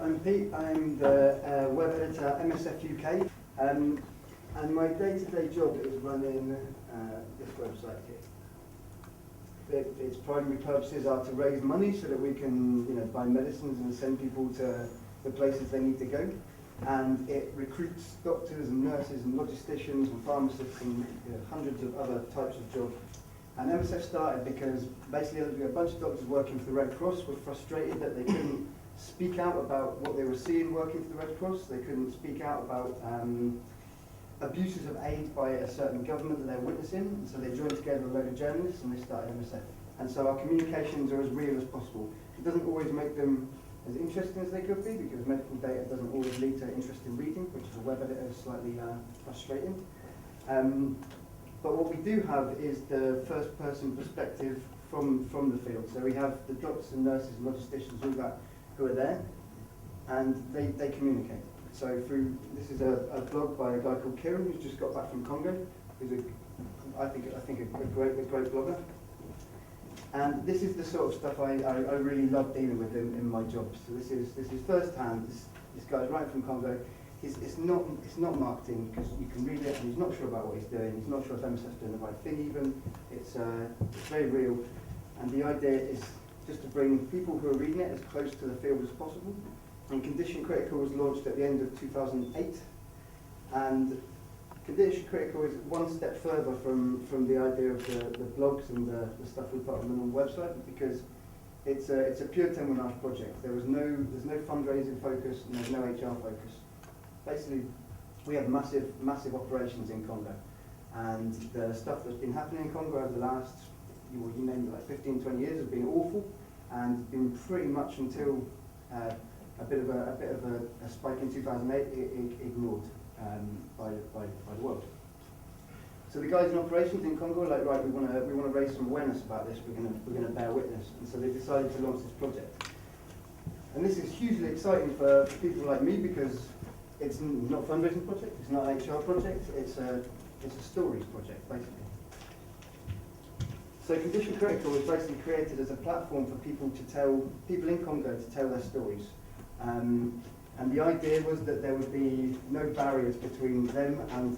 I'm Pete. I'm the web editor at MSF UK, and my day-to-day job is running this website here. Its primary purposes are to raise money so that we can, buy medicines and send people to the places they need to go. And it recruits doctors and nurses and logisticians and pharmacists and hundreds of other types of jobs. And MSF started because basically a bunch of doctors working for the Red Cross were frustrated that they couldn't speak out about what they were seeing working for the Red Cross. They couldn't speak out about abuses of aid by a certain government that they're witnessing. And so they joined together a load of journalists and they started MSF. And so our communications are as real as possible. It doesn't always make them as interesting as they could be, because medical data doesn't always lead to interesting reading, which is a web editor is slightly frustrating. But what we do have is the first person perspective from the field. So we have the doctors and nurses and logisticians, all that, who are there, and they communicate. So this is a blog by a guy called Kieran, who's just got back from Congo, who's I think a great blogger. And this is the sort of stuff I really love dealing with in my job. So this is first hand. This guy's right from Congo. It's not marketing, because you can read it and he's not sure about what he's doing. He's not sure if MSF's doing the right thing even. It's very real. And the idea is just to bring people who are reading it as close to the field as possible. And Condition Critical was launched at the end of 2008. And Condition Critical is one step further from the idea of the blogs and the stuff we put on the website, because it's a pure témoignage project. There's no fundraising focus and there's no HR focus. Basically, we have massive operations in Congo, and the stuff that's been happening in Congo over the last, you name it, like 15, 20 years has been awful, and been pretty much until a bit of a spike in 2008 ignored by the world. So the guys in operations in Congo are like, right, we want to raise some awareness about this. We're gonna bear witness, and so they decided to launch this project. And this is hugely exciting for people like me, because it's not a fundraising project, it's not an HR project, it's a stories project, basically. So Condition Critical was basically created as a platform for people in Congo to tell their stories. And the idea was that there would be no barriers between them and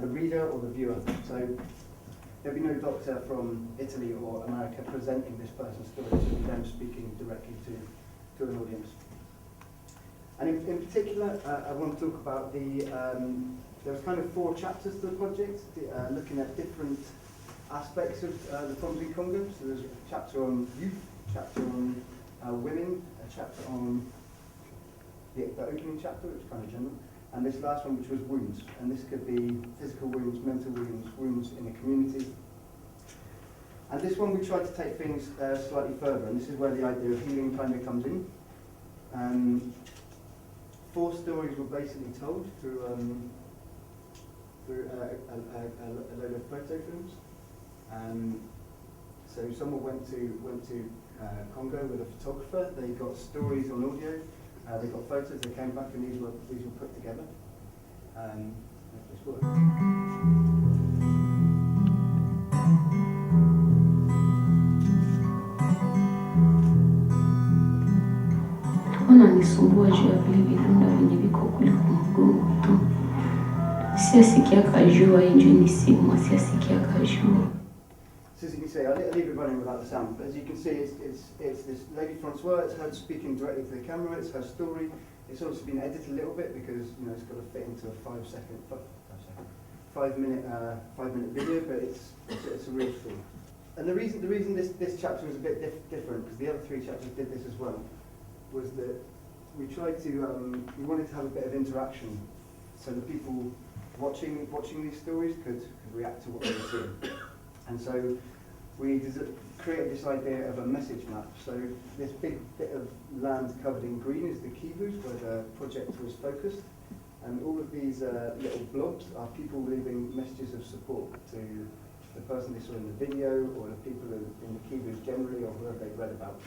the reader or the viewer. So there'd be no doctor from Italy or America presenting this person's story, it would be them speaking directly to an audience. And in particular, I want to talk about there was kind of 4 chapters to the project, looking at different aspects of the problems in Congo. So there's a chapter on youth, a chapter on women, a chapter on the opening chapter, which is kind of general, and this last one, which was wounds. And this could be physical wounds, mental wounds, wounds in the community. And this one we tried to take things slightly further, and this is where the idea of healing kind of comes in. 4 stories were basically told through a load of photo films. So someone went to Congo with a photographer. They got stories on audio. They got photos. They came back, and these were put together. If this works. Wananisumbua juu ya vile vidonda vyenye viko kule kwa mgongo tu. Siasikia kajua injui ni simu, siasikia kajua. So as you can see, I'll leave it running without the sound, but as you can see, it's this lady Francois. It's her speaking directly to the camera. It's her story. It's also been edited a little bit because it's got to fit into a 5 minute video, but it's a real story. And the reason this chapter was a bit different, because the other 3 chapters did this as well, was that we tried to we wanted to have a bit of interaction, so the people watching these stories could react to what they were seeing. And so we created this idea of a message map. So this big bit of land covered in green is the Kivus, where the project was focused. And all of these little blobs are people leaving messages of support to the person they saw in the video, or the people in the Kivus generally, or whoever they read about.